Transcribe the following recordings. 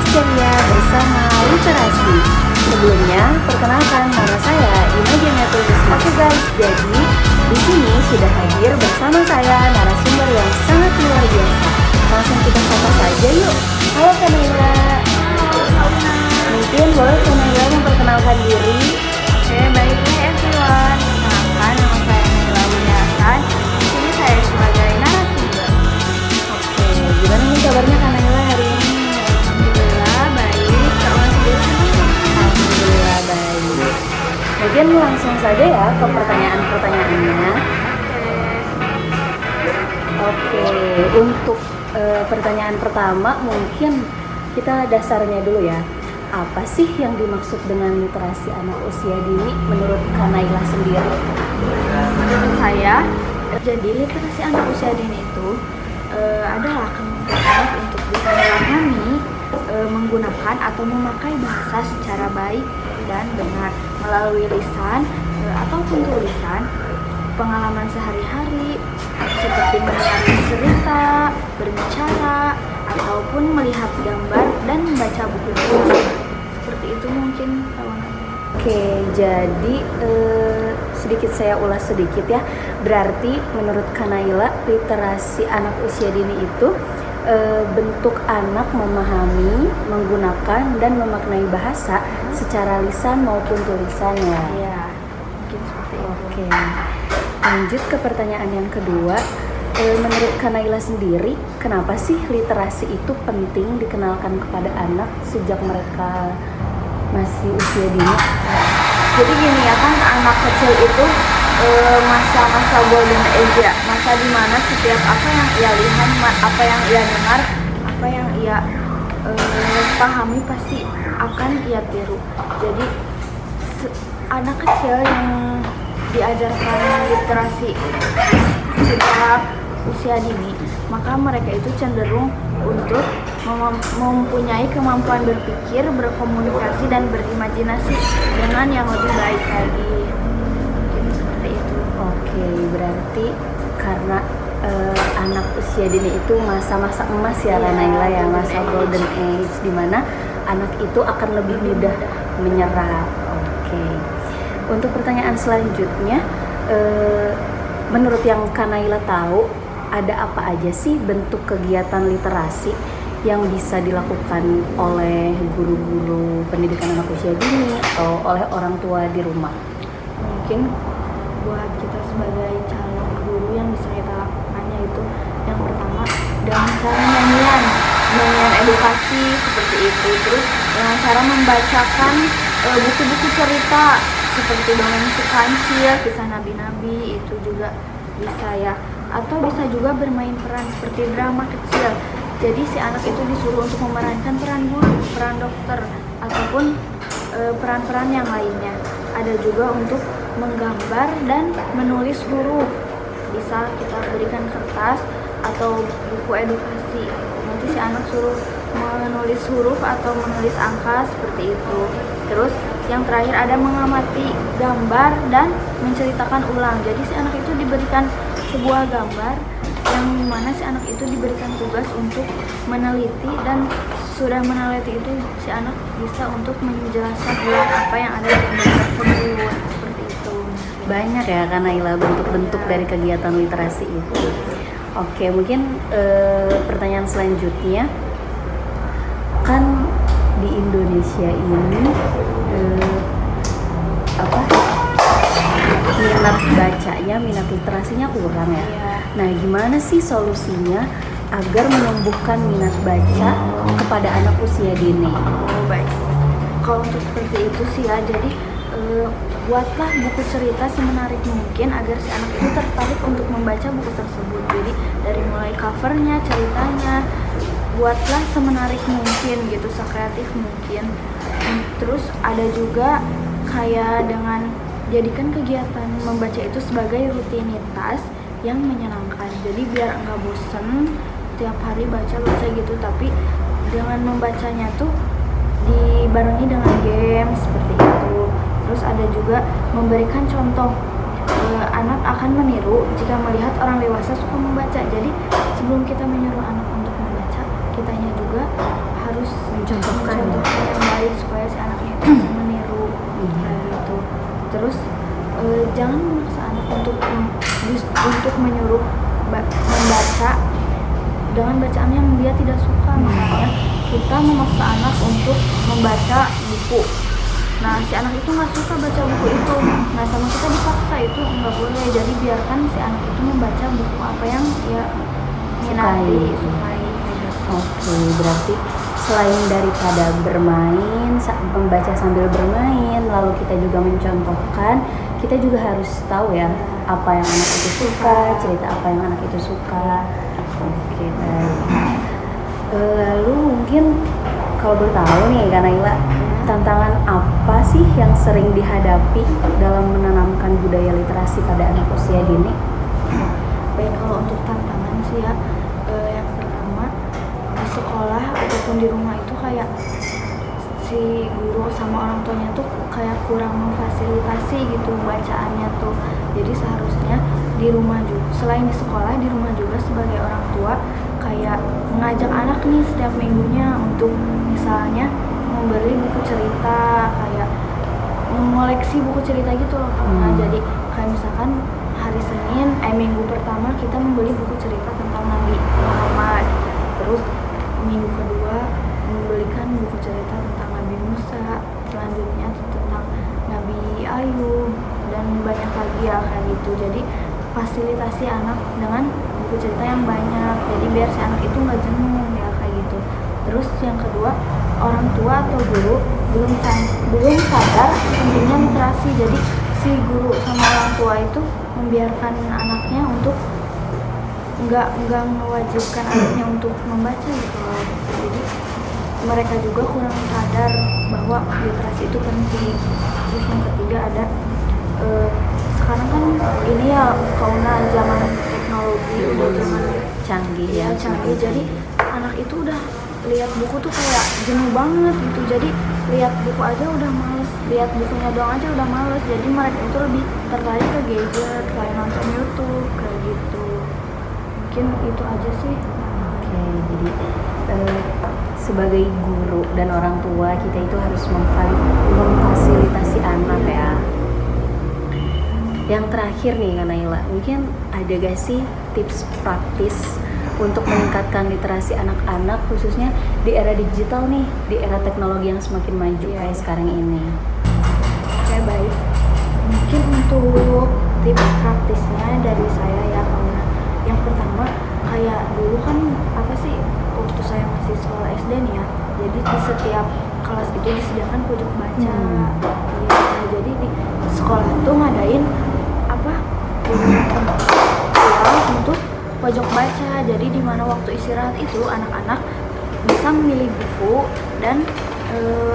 ceria bersama literasi. Sebelumnya, perkenalkan nama saya Imajinatul Risma. Oke guys, jadi di sini sudah hadir bersama saya narasumber yang sangat luar biasa. Langsung kita sapa saja yuk. Halo Kanila. Mungkin boleh Kanila memperkenalkan diri. Oke, baiklah everyone. Perkenalkan, nama saya Naila Wuniasan. Di sini saya sebagai narasumber. Oke, gimana nih kabarnya Kanila hari ini? Alhamdulillah baik. Kalau sendiri Alhamdulillah baik. Mungkin langsung saja ya ke pertanyaan-pertanyaannya. Oke, untuk pertanyaan pertama mungkin kita dasarnya dulu ya. Apa sih yang dimaksud dengan literasi anak usia dini menurut Kanaila sendiri? menurut saya, jadi literasi anak usia dini itu adalah kemampuan untuk bisa memahami, menggunakan atau memakai bahasa secara baik dan benar melalui lisan ataupun tulisan, pengalaman sehari-hari seperti mendengar cerita, berbicara, ataupun melihat gambar dan membaca buku-buku. Seperti itu mungkin kawan. Oke, jadi sedikit saya ulas sedikit ya. Berarti menurut Kanaila literasi anak usia dini itu bentuk anak memahami, menggunakan dan memaknai bahasa secara lisan maupun tulisan ya. Iya, mungkin seperti itu. Oke, lanjut ke pertanyaan yang kedua. Menurut Kanaila sendiri, kenapa sih literasi itu penting dikenalkan kepada anak sejak mereka masih usia dini? Jadi gini ya kan, anak kecil itu masa-masa golden age ya, masa dimana setiap apa yang ia lihat, apa yang ia dengar, apa yang ia pahami pasti akan ia tiru. Jadi anak kecil yang diajarkan literasi sejak usia dini, maka mereka itu cenderung untuk mempunyai kemampuan berpikir, berkomunikasi, dan berimajinasi dengan yang lebih baik lagi. Mungkin seperti itu. Oke, berarti karena anak usia dini itu masa-masa emas ya, Kanaila ya, masa golden age, dimana anak itu akan lebih mudah menyerap. Oke, untuk pertanyaan selanjutnya, menurut yang Kanaila tahu, ada apa aja sih bentuk kegiatan literasi yang bisa dilakukan oleh guru-guru pendidikan anak usia dini atau oleh orang tua di rumah? Mungkin buat kita sebagai calon guru yang bisa kita lakukan yaitu yang pertama dengan cara nyanyian edukasi seperti itu, terus dengan cara membacakan buku-buku cerita seperti dongeng si kancil, kisah nabi-nabi, itu juga bisa ya. Atau bisa juga bermain peran seperti drama kecil. Jadi si anak itu disuruh untuk memerankan peran guru, peran dokter, ataupun peran-peran yang lainnya. Ada juga untuk menggambar dan menulis huruf. Bisa kita berikan kertas atau buku edukasi. Nanti si anak suruh menulis huruf atau menulis angka seperti itu. Terus yang terakhir ada mengamati gambar dan menceritakan ulang. Jadi si anak itu diberikan sebuah gambar yang mana si anak itu diberikan tugas untuk meneliti, dan sudah meneliti itu si anak bisa untuk menjelaskan ulang apa yang ada di gambar tersebut. Seperti itu. Banyak ya Kanaila bentuk-bentuk dari kegiatan literasi itu. Oke, mungkin pertanyaan selanjutnya, kan di Indonesia ini minat bacanya, minat literasinya kurang ya. Nah, gimana sih solusinya agar menumbuhkan minat baca kepada anak usia dini? Oh, baik. Kalau untuk seperti itu sih ya, jadi buatlah buku cerita semenarik mungkin agar si anak itu tertarik untuk membaca buku tersebut. Jadi dari mulai covernya, ceritanya, buatlah semenarik mungkin gitu, sekreatif mungkin. Terus ada juga kayak dengan jadikan kegiatan membaca itu sebagai rutinitas yang menyenangkan. Jadi biar enggak bosen tiap hari baca-baca gitu, tapi dengan membacanya tuh dibarengi dengan game seperti itu. Terus ada juga memberikan contoh, anak akan meniru jika melihat orang dewasa suka membaca. Jadi sebelum kita menyuruh anak untuk membaca, kitanya juga harus harus Mencontohkan. yang baik supaya si anaknya itu bisa meniru kayak gitu. Terus jangan memaksa anak untuk menyuruh membaca dengan bacaan yang dia tidak suka. Misalnya kita memaksa anak untuk membaca buku, nah si anak itu nggak suka baca buku itu, nah sama kita dipaksa, itu nggak boleh. Jadi biarkan si anak itu membaca buku apa yang dia minati, sukai kayak gitu. Oke, berarti selain daripada membaca sambil bermain, lalu kita juga mencontohkan, kita juga harus tahu ya apa yang anak itu suka, cerita apa yang anak itu suka. Oke, baik. Lalu mungkin kalau boleh tahu nih Kak Naila, tantangan apa sih yang sering dihadapi dalam menanamkan budaya literasi pada anak usia dini? Baik, kalau untuk tantangan sih ya, yang pertama di sekolah ataupun di rumah itu kayak si guru sama orang tuanya tuh kayak kurang memfasilitasi gitu bacaannya tuh. Jadi seharusnya di rumah juga, selain di sekolah, di rumah juga sebagai orang tua kayak mengajak anak nih setiap minggunya untuk misalnya membeli buku cerita, kayak mengoleksi buku cerita gitu loh. Nah, jadi kayak misalkan hari Senin, minggu pertama kita membeli buku cerita tentang Nabi Muhammad, terus minggu kedua membelikan buku cerita tentang Nabi Musa, selanjutnya tentang Nabi Ayub, dan banyak lagi ya kayak gitu. Jadi fasilitasi anak dengan buku cerita yang banyak, jadi biar si anak itu nggak jenuh ya kayak gitu. Terus yang kedua, orang tua atau guru belum sadar pentingnya literasi. Jadi si guru sama orang tua itu membiarkan anaknya untuk nggak mewajibkan anaknya untuk membaca gitu loh. Jadi mereka juga kurang sadar bahwa literasi itu penting. Terus yang ketiga ada sekarang kan ini ya karena zaman teknologi udah zaman Canggih ya. canggih, jadi anak itu udah lihat buku tuh kayak jenuh banget gitu. Jadi lihat buku aja udah males, lihat bukunya doang aja udah males. Jadi mereka itu lebih tertarik ke gadget, kayak nonton YouTube kayak gitu. Mungkin itu aja sih. Oke, jadi sebagai guru dan orang tua kita itu harus memfasilitasi anak ya. Yang terakhir nih Kak Naila, mungkin ada gak sih tips praktis untuk meningkatkan literasi anak-anak khususnya di era digital nih, di era teknologi yang semakin maju kayak sekarang ini? Oke, baik. Mungkin untuk tips praktisnya dari saya ya, karena yang pertama kayak dulu kan apa sih, waktu saya masih sekolah SD nih ya, jadi di setiap kelas itu disediakan pojok baca. Nah, jadi di sekolah tuh ngadain untuk pojok baca. Jadi di mana waktu istirahat itu anak-anak bisa memilih buku dan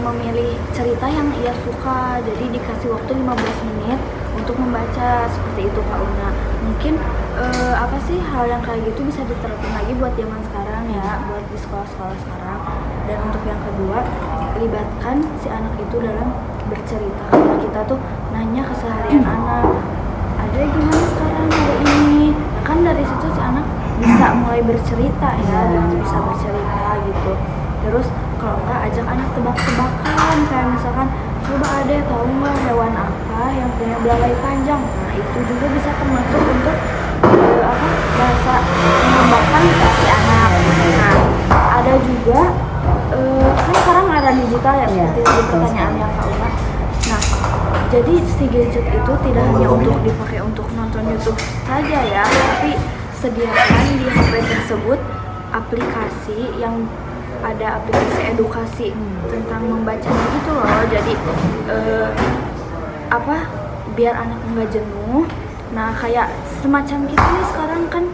memilih cerita yang ia suka. Jadi dikasih waktu 15 menit untuk membaca, seperti itu Kak Una. Mungkin apa sih hal yang kayak gitu bisa diterapin lagi buat zaman sekarang ya, buat di sekolah-sekolah sekarang. Dan untuk yang kedua, libatkan si anak itu dalam bercerita. Karena kita tuh nanya keseharian anak, ada gimana sekarang hari ini. Nah, kan dari situ si anak bisa mulai bercerita ya, bisa bercerita gitu. Terus kalau enggak, ajak anak tebak-tebakan, kayak misalkan coba ada tahu nggak hewan apa yang punya belalai panjang. Nah, itu juga bisa termasuk untuk bahasa mengembangkan literasi anak. Nah, ada juga kan sekarang era digital ya, seperti tadi pertanyaannya Kak Una. Nah, jadi si gadget itu tidak hanya untuk dipakai untuk nonton YouTube saja ya, tapi sediakan di HP tersebut aplikasi yang ada aplikasi edukasi tentang membaca gitu loh. Jadi biar anak nggak jenuh. Nah, kayak semacam kita nih sekarang kan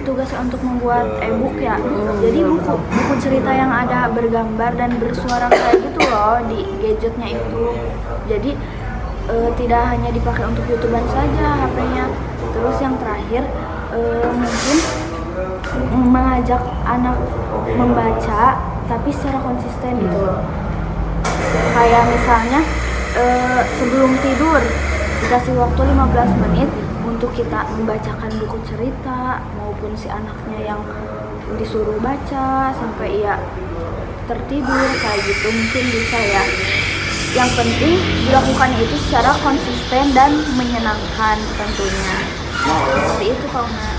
tugasnya untuk membuat e-book ya. Jadi buku cerita yang ada bergambar dan bersuara kayak gitu loh di gadgetnya itu. Jadi tidak hanya dipakai untuk YouTuber saja HP-nya. Terus yang terakhir mungkin mengajak anak membaca tapi secara konsisten gitu loh. Kayak misalnya sebelum tidur dikasih waktu 15 menit untuk kita membacakan buku cerita, maupun si anaknya yang disuruh baca sampai ia tertidur kayak gitu mungkin bisa ya. Yang penting dilakukan itu secara konsisten dan menyenangkan tentunya. Seperti itu Kauna.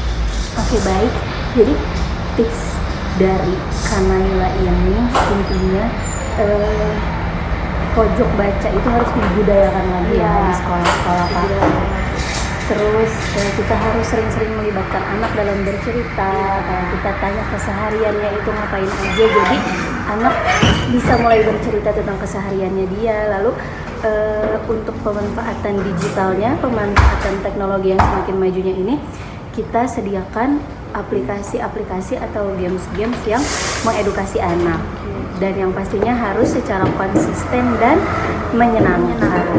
Oke, baik. Jadi tips dari Kanaila ini intinya pojok baca itu harus dibudayakan lagi ya di sekolah-sekolah Pak. Terus kita harus sering-sering melibatkan anak dalam bercerita, kayak kita tanya kesehariannya itu ngapain aja, jadi anak bisa mulai bercerita tentang kesehariannya dia. Lalu untuk pemanfaatan digitalnya, pemanfaatan teknologi yang semakin majunya ini, kita sediakan aplikasi-aplikasi atau games-games yang mengedukasi anak, dan yang pastinya harus secara konsisten dan menyenangkan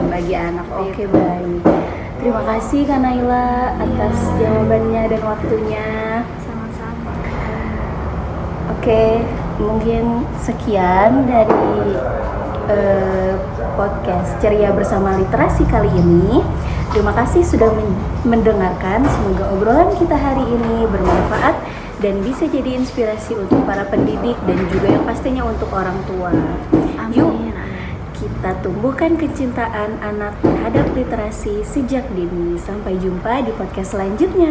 bagi anak. Oke, baik. Terima kasih Kanaila atas jawabannya dan waktunya. Sama-sama. Oke, mungkin sekian dari podcast Ceria Bersama Literasi kali ini. Terima kasih sudah mendengarkan. Semoga obrolan kita hari ini bermanfaat dan bisa jadi inspirasi untuk para pendidik dan juga yang pastinya untuk orang tua. Amin. Yuk, kita tumbuhkan kecintaan anak terhadap literasi sejak dini. Sampai jumpa di podcast selanjutnya.